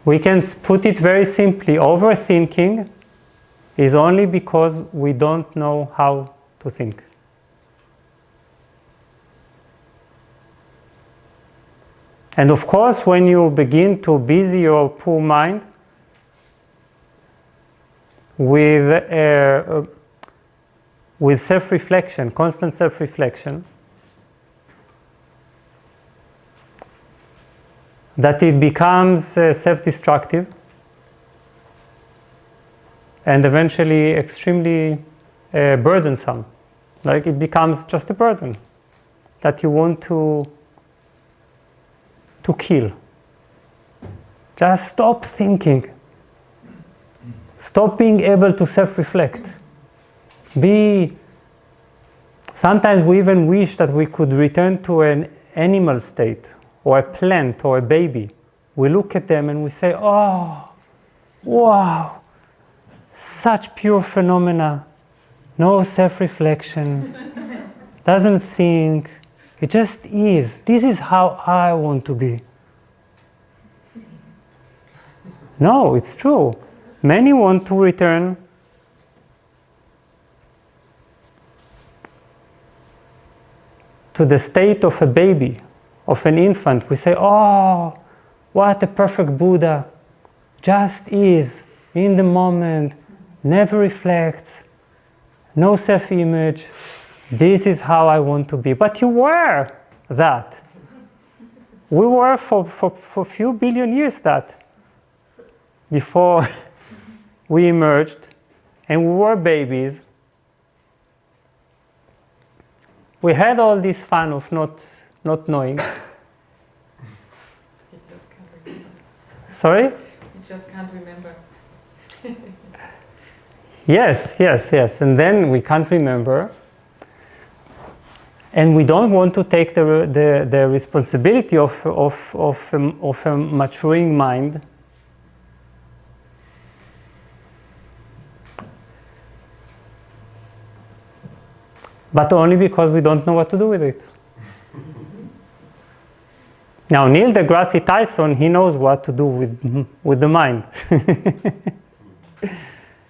We can put it very simply. Overthinking is only because we don't know how to think. And of course, when you begin to busy your poor mind with self-reflection, constant self-reflection, that it becomes self-destructive and eventually extremely burdensome. Like it becomes just a burden that you want to kill. Just stop thinking. Stop being able to self-reflect. Sometimes we even wish that we could return to an animal state, or a plant, or a baby. We look at them and we say, oh, wow, such pure phenomena. No self-reflection, doesn't think, it just is. This is how I want to be. No, it's true. Many want to return to the state of a baby, of an infant. We say, oh, what a perfect Buddha. Just is, in the moment, never reflects, no self-image. This is how I want to be. But you were that. We were for a few billion years that. Before we emerged, and we were babies. We had all this fun of not knowing. You just can't remember. Sorry? You just can't remember. Yes. And then we can't remember. And we don't want to take the responsibility of a maturing mind. But only because we don't know what to do with it. Now, Neil deGrasse Tyson, he knows what to do with the mind.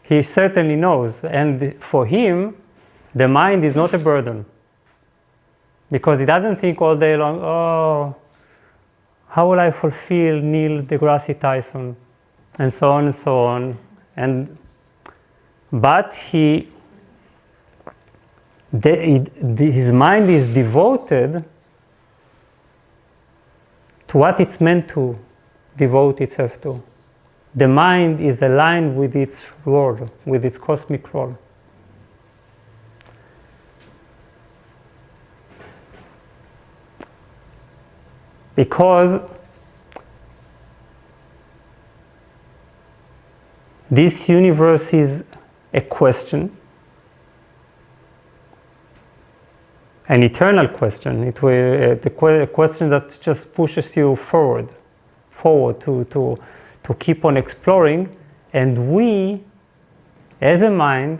He certainly knows. And for him, the mind is not a burden. Because he doesn't think all day long, oh, how will I fulfill Neil deGrasse Tyson? And so on and so on. But his mind is devoted to what it's meant to devote itself to. The mind is aligned with its role, with its cosmic role. Because this universe is a question, an eternal question. It will the question that just pushes you forward to keep on exploring. And we, as a mind,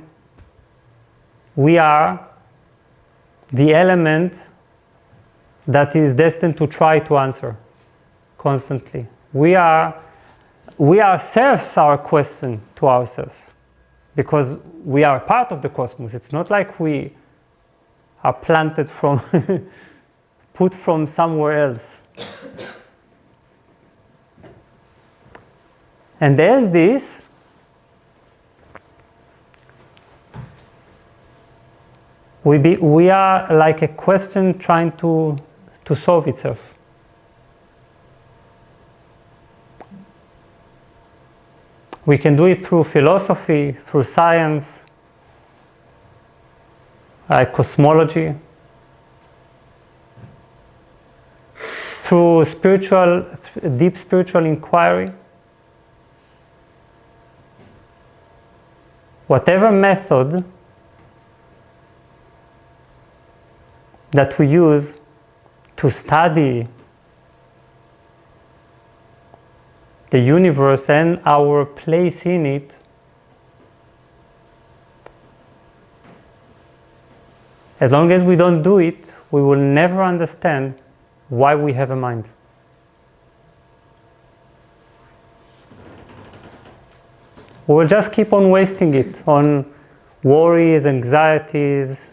we are the element that is destined to try to answer constantly. We ourselves are a question to ourselves, because we are part of the cosmos. It's not like we are planted from, put from somewhere else. And as this, we are like a question trying to solve itself. We can do it through philosophy, through science, like cosmology, through deep spiritual inquiry. Whatever method that we use to study the universe and our place in it, as long as we don't do it, we will never understand why we have a mind. We'll just keep on wasting it on worries, anxieties,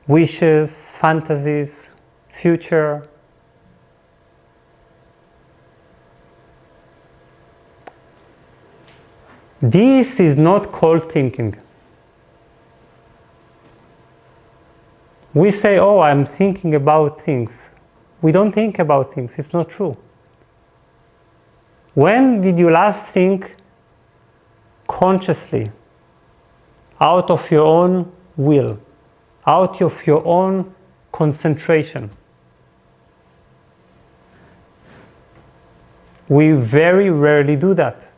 wishes, fantasies, future. This is not called thinking. We say, oh, I'm thinking about things. We don't think about things. It's not true. When did you last think consciously, out of your own will, out of your own concentration? We very rarely do that.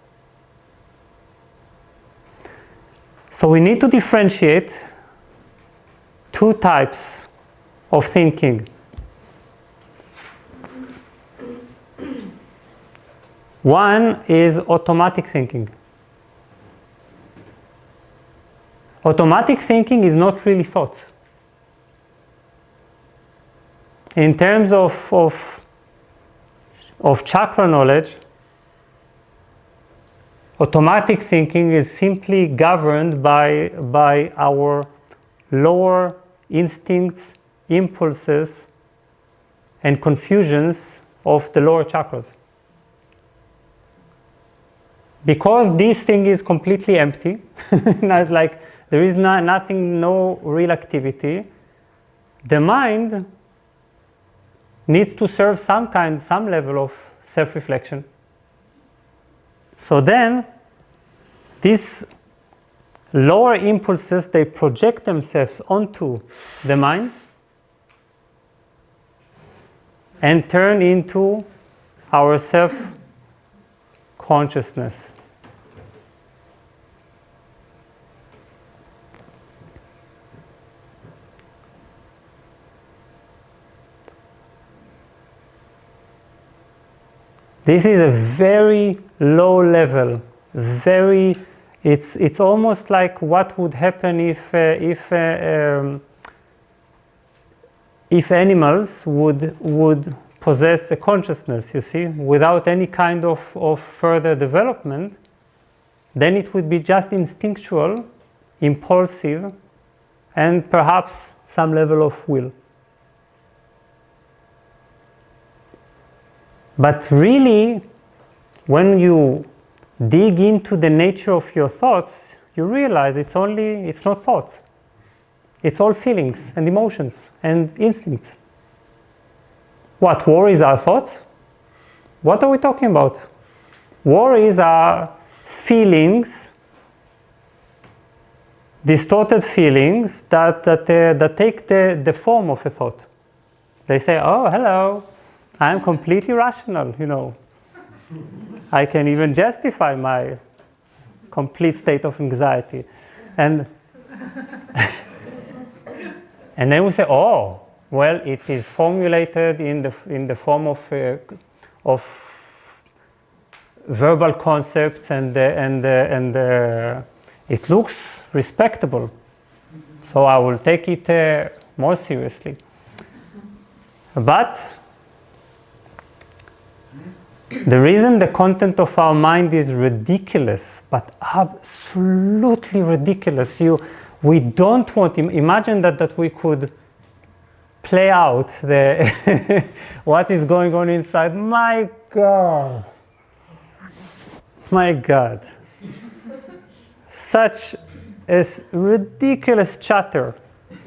So we need to differentiate two types of thinking. One is automatic thinking. Automatic thinking is not really thought. In terms of chakra knowledge, automatic thinking is simply governed by our lower instincts, impulses, and confusions of the lower chakras. Because this thing is completely empty, not like there is nothing, no real activity, the mind needs to serve some level of self-reflection. So then, these lower impulses, they project themselves onto the mind and turn into our self-consciousness. This is a very low level, it's almost like what would happen if animals would possess a consciousness, you see, without any kind of further development. Then it would be just instinctual, impulsive, and perhaps some level of will. But really, when you dig into the nature of your thoughts, you realize it's not thoughts. It's all feelings and emotions and instincts. What, worries are thoughts? What are we talking about? Worries are feelings, distorted feelings that take the form of a thought. They say, oh, hello, I'm completely rational, you know. I can even justify my complete state of anxiety. And then we say, oh, well, it is formulated in the form of verbal concepts, and it looks respectable. So I will take it more seriously. But the reason the content of our mind is ridiculous, but absolutely ridiculous, we don't want, imagine that we could play out what is going on inside. My God, such a ridiculous chatter,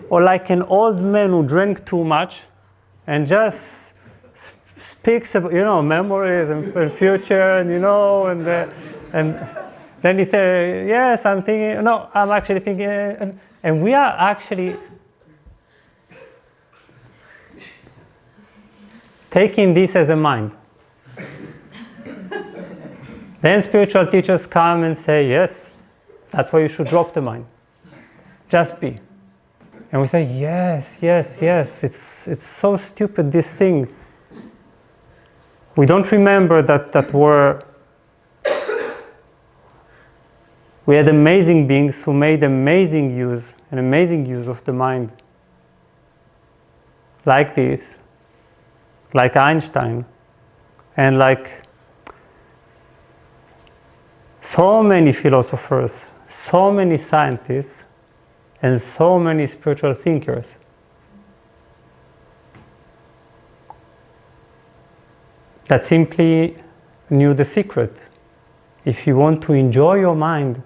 or like an old man who drank too much and just speaks about, memories and future, and then he says, yes, I'm thinking, no, I'm actually thinking, and we are actually taking this as a mind. Then spiritual teachers come and say, yes, that's why you should drop the mind. Just be. And we say, yes, it's so stupid, this thing. We don't remember that we had amazing beings who made amazing use of the mind. Like this, like Einstein, and like so many philosophers, so many scientists, and so many spiritual thinkers. That simply knew the secret. If you want to enjoy your mind,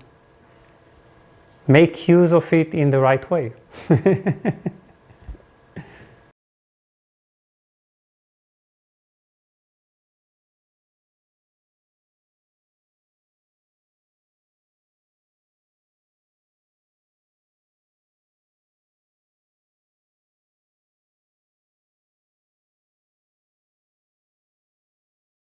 make use of it in the right way.